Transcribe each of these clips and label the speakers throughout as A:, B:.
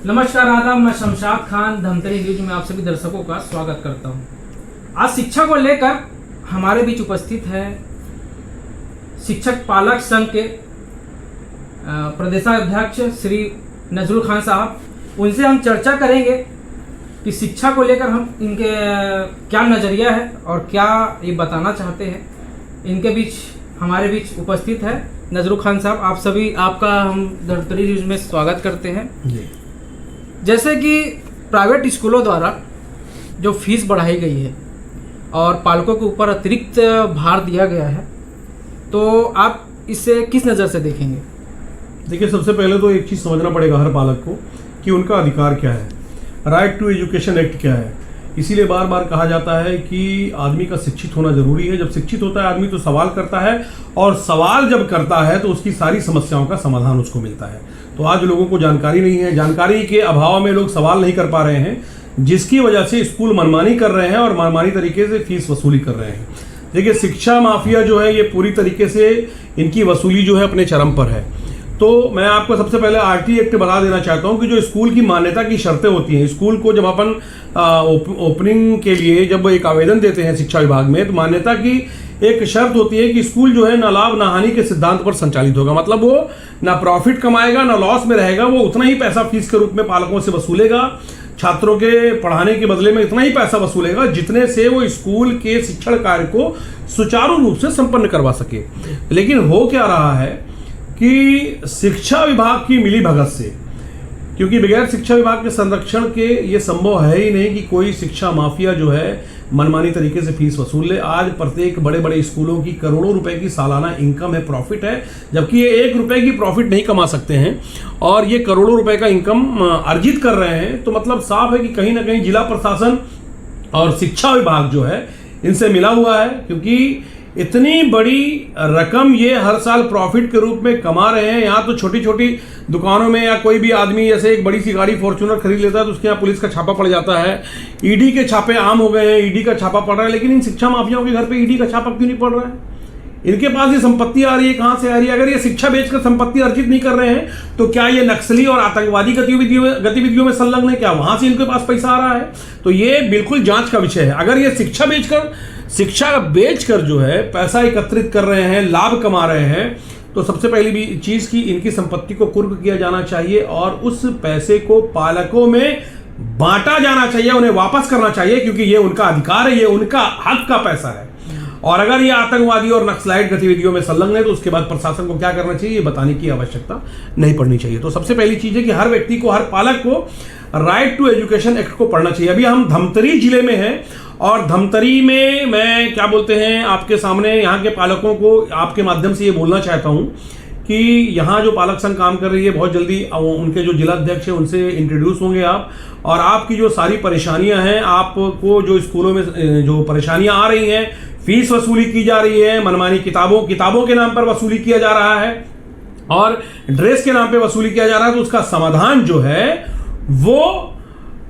A: नमस्कार, आदाब। मैं शमशाद खान धमतरी न्यूज में आप सभी दर्शकों का स्वागत करता हूं। आज शिक्षा को लेकर हमारे बीच उपस्थित है शिक्षक पालक संघ के प्रदेशाध्यक्ष श्री नजरुल खान साहब। उनसे हम चर्चा करेंगे कि शिक्षा को लेकर हम इनके क्या नज़रिया है और क्या ये बताना चाहते हैं। इनके बीच हमारे बीच उपस्थित है नजरुल खान साहब। आप सभी आपका हम धमतरी न्यूज में स्वागत करते हैं जी। जैसे कि प्राइवेट स्कूलों द्वारा जो फीस बढ़ाई गई है और पालकों के ऊपर अतिरिक्त भार दिया गया है, तो आप इसे किस नज़र से देखेंगे?
B: देखिए, सबसे पहले तो एक चीज़ समझना पड़ेगा हर पालक को कि उनका अधिकार क्या है। राइट टू एजुकेशन एक्ट क्या है। इसीलिए बार बार कहा जाता है कि आदमी का शिक्षित होना जरूरी है। जब शिक्षित होता है आदमी तो सवाल करता है, और सवाल जब करता है तो उसकी सारी समस्याओं का समाधान उसको मिलता है। तो आज लोगों को जानकारी नहीं है, जानकारी के अभाव में लोग सवाल नहीं कर पा रहे हैं, जिसकी वजह से स्कूल मनमानी कर रहे हैं और मनमानी तरीके से फीस वसूली कर रहे हैं। देखिए, शिक्षा माफिया जो है ये पूरी तरीके से इनकी वसूली जो है अपने चरम पर है। तो मैं आपको सबसे पहले आरटी एक्ट बता देना चाहता हूं कि जो स्कूल की मान्यता की शर्तें होती हैं, स्कूल को जब अपन ओपनिंग के लिए जब एक आवेदन देते हैं शिक्षा विभाग में, तो मान्यता की एक शर्त होती है कि स्कूल जो है ना लाभ ना हानि के सिद्धांत पर संचालित होगा। मतलब वो ना प्रॉफिट कमाएगा ना लॉस में रहेगा। वो उतना ही पैसा फीस के रूप में पालकों से वसूलेगा, छात्रों के पढ़ाने के बदले में इतना ही पैसा वसूलेगा जितने से वो स्कूल के शिक्षण कार्य को सुचारू रूप से संपन्न करवा सके। लेकिन हो क्या रहा है कि शिक्षा विभाग की मिली भगत से, क्योंकि बगैर शिक्षा विभाग के संरक्षण के ये संभव है ही नहीं कि कोई शिक्षा माफिया जो है मनमानी तरीके से फीस वसूल ले। आज प्रत्येक बड़े बड़े स्कूलों की करोड़ों रुपए की सालाना इनकम है, प्रॉफिट है, जबकि ये 1 रुपए की प्रॉफिट नहीं कमा सकते हैं और ये करोड़ों रुपए का इनकम अर्जित कर रहे हैं। तो मतलब साफ है कि कहीं ना कहीं जिला प्रशासन और शिक्षा विभाग जो है इनसे मिला हुआ है, क्योंकि इतनी बड़ी रकम ये हर साल प्रॉफिट के रूप में कमा रहे हैं। यहाँ तो छोटी छोटी दुकानों में या कोई भी आदमी जैसे एक बड़ी सी गाड़ी फॉर्च्यूनर खरीद लेता है तो उसके यहाँ पुलिस का छापा पड़ जाता है। ईडी के छापे आम हो गए हैं, ईडी का छापा पड़ रहा है। लेकिन इन शिक्षा माफियाओं के घर पे ईडी का छापा क्यों नहीं पड़ रहा है? इनके पास ये संपत्ति आ रही है, कहाँ से आ रही है? अगर ये शिक्षा बेचकर संपत्ति अर्जित नहीं कर रहे हैं तो क्या ये नक्सली और आतंकवादी गतिविधियों में संलग्न है? क्या वहां से इनके पास पैसा आ रहा है? तो ये बिल्कुल जांच का विषय है। अगर ये शिक्षा बेचकर जो है पैसा एकत्रित कर रहे हैं, लाभ कमा रहे हैं, तो सबसे पहली भी चीज की इनकी संपत्ति को कुर्क किया जाना चाहिए और उस पैसे को पालकों में बांटा जाना चाहिए, उन्हें वापस करना चाहिए, क्योंकि ये उनका अधिकार है, ये उनका हक का पैसा है। और अगर ये आतंकवादी और नक्सलाइट गतिविधियों में संलग्न है तो उसके बाद प्रशासन को क्या करना चाहिए ये बताने की आवश्यकता नहीं पड़नी चाहिए। तो सबसे पहली चीज है कि हर व्यक्ति को, हर पालक को राइट टू एजुकेशन एक्ट को पढ़ना चाहिए। अभी हम धमतरी जिले में हैं और धमतरी में मैं क्या बोलते हैं आपके सामने यहाँ के पालकों को आपके माध्यम से ये बोलना चाहता हूँ कि यहाँ जो पालक संघ काम कर रही है, बहुत जल्दी उनके जो जिला अध्यक्ष हैं उनसे इंट्रोड्यूस होंगे आप, और आपकी जो सारी परेशानियां हैं, आपको जो स्कूलों में जो परेशानियां आ रही हैं, फीस वसूली की जा रही है, मनमानी किताबों के नाम पर वसूली किया जा रहा है और ड्रेस के नाम पे वसूली किया जा रहा है, तो उसका समाधान जो है वो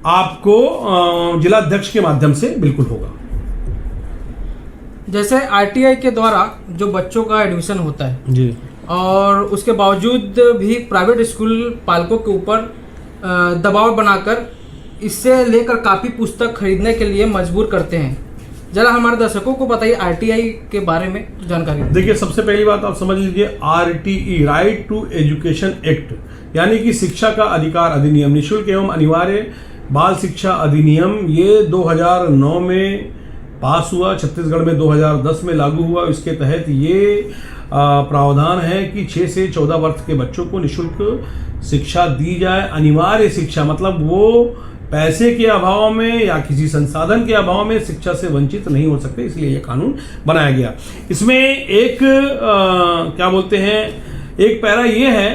B: आपको जिला अध्यक्ष के माध्यम से बिल्कुल होगा।
A: जैसे आरटीआई के द्वारा जो बच्चों का एडमिशन होता है जी, और उसके बावजूद भी प्राइवेट स्कूल पालकों के ऊपर दबाव बनाकर इससे लेकर कापी पुस्तक खरीदने के लिए मजबूर करते हैं। जरा हमारे दर्शकों को बताइए आरटीआई के बारे में जानकारी।
B: देखिए, सबसे पहली बात आप समझ लीजिए, RTE right to education act यानी कि शिक्षा का अधिकार अधिनियम, निःशुल्क एवं अनिवार्य बाल शिक्षा अधिनियम, ये 2009 में पास हुआ, छत्तीसगढ़ में 2010 में लागू हुआ। इसके तहत ये प्रावधान है कि 6 से 14 वर्ष के बच्चों को निःशुल्क शिक्षा दी जाए। अनिवार्य शिक्षा मतलब वो पैसे के अभाव में या किसी संसाधन के अभाव में शिक्षा से वंचित नहीं हो सकते, इसलिए यह कानून बनाया गया। इसमें एक क्या बोलते हैं, एक पैरा ये है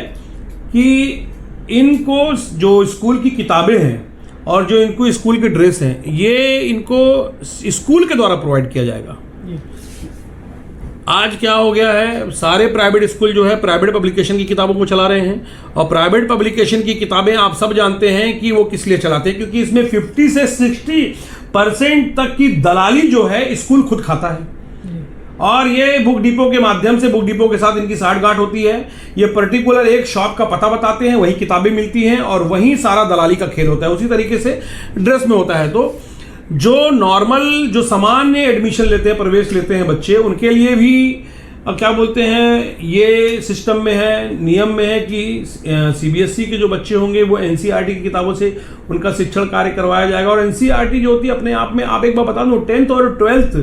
B: कि इनको जो स्कूल की किताबें हैं और जो इनको स्कूल के ड्रेस हैं, ये इनको स्कूल के द्वारा प्रोवाइड किया जाएगा। आज क्या हो गया है, सारे प्राइवेट स्कूल जो है प्राइवेट पब्लिकेशन की किताबों को चला रहे हैं, और प्राइवेट पब्लिकेशन की किताबें आप सब जानते हैं कि वो किस लिए चलाते हैं, क्योंकि इसमें 50 से 60% तक की दलाली जो है स्कूल खुद खाता है। और ये बुक डिपो के माध्यम से, बुक डिपो के साथ इनकी साठगांठ होती है। ये पर्टिकुलर एक शॉप का पता बताते हैं, वही किताबें मिलती हैं और वहीं सारा दलाली का खेल होता है। उसी तरीके से ड्रेस में होता है। तो जो नॉर्मल, जो सामान्य एडमिशन लेते हैं, प्रवेश लेते हैं बच्चे, उनके लिए भी क्या बोलते हैं, ये सिस्टम में है, नियम में है कि सीबीएसई के जो बच्चे होंगे वो एनसीईआरटी की किताबों से उनका शिक्षण कार्य करवाया जाएगा। और एनसीईआरटी जो होती है अपने आप में, आप एक बार बता दूं, 10th और 12th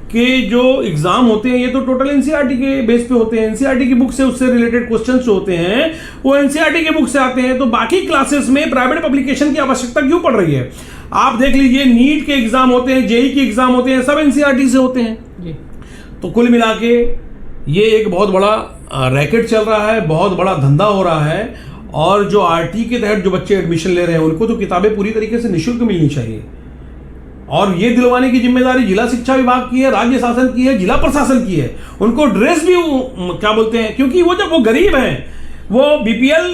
B: के जो एग्जाम होते हैं ये तो टोटल एनसीईआरटी के बेस पे होते हैं। एनसीईआरटी की बुक से, उससे रिलेटेड क्वेश्चंस जो होते हैं वो एनसीईआरटी की बुक से आते हैं। तो बाकी क्लासेस में प्राइवेट पब्लिकेशन की आवश्यकता क्यों पड़ रही है? आप देख लीजिए, नीट के एग्जाम होते हैं, जेई के एग्जाम होते हैं, सब एनसीईआरटी से होते हैं। तो कुल मिला के ये एक बहुत बड़ा रैकेट चल रहा है, बहुत बड़ा धंधा हो रहा है। और जो आरटी के तहत जो बच्चे एडमिशन ले रहे हैं उनको तो किताबें पूरी तरीके से निःशुल्क मिलनी चाहिए। और ये दिलवाने की जिम्मेदारी जिला शिक्षा विभाग की है, राज्य शासन की है, जिला प्रशासन की है। उनको ड्रेस भी क्या बोलते हैं, क्योंकि वो जब वो गरीब हैं, वो बीपीएल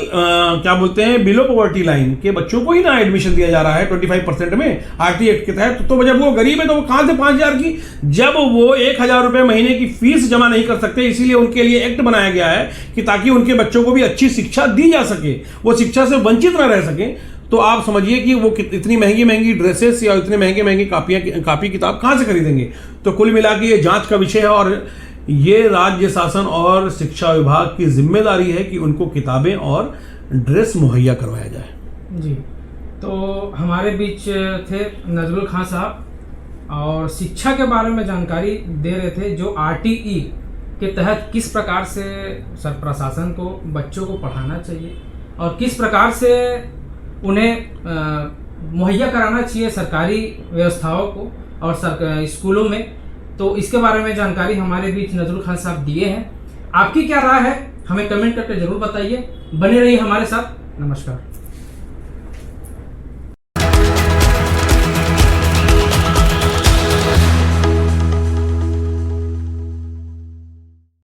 B: क्या बोलते हैं, बिलो पॉवर्टी लाइन के बच्चों को ही ना एडमिशन दिया जा रहा है 25% में आरटी एक्ट के तहत। तो जब वो गरीब है तो वो कहां से 5,000 की, जब वो 1,000 रुपए महीने की फीस जमा नहीं कर सकते, इसीलिए उनके लिए एक्ट बनाया गया है कि ताकि उनके बच्चों को भी अच्छी शिक्षा दी जा सके, वो शिक्षा से वंचित ना रह सके। तो आप समझिए कि वो इतनी महंगी महंगी ड्रेसेस या इतने महंगे महंगे कापी किताब कहां से खरीदेंगे। तो कुल मिला के ये जांच का विषय है और ये राज्य शासन और शिक्षा विभाग की जिम्मेदारी है कि उनको किताबें और ड्रेस मुहैया करवाया जाए।
A: जी, तो हमारे बीच थे नजरुल खान साहब और शिक्षा के बारे में जानकारी दे रहे थे, जो आरटीई के तहत किस प्रकार से प्रशासन को बच्चों को पढ़ाना चाहिए और किस प्रकार से उन्हें मुहैया कराना चाहिए सरकारी व्यवस्थाओं को और स्कूलों में। तो इसके बारे में जानकारी हमारे बीच नजरुल खान साहब दिए हैं। आपकी क्या राय है, हमें कमेंट करके जरूर बताइए। बने रहिए हमारे साथ। नमस्कार।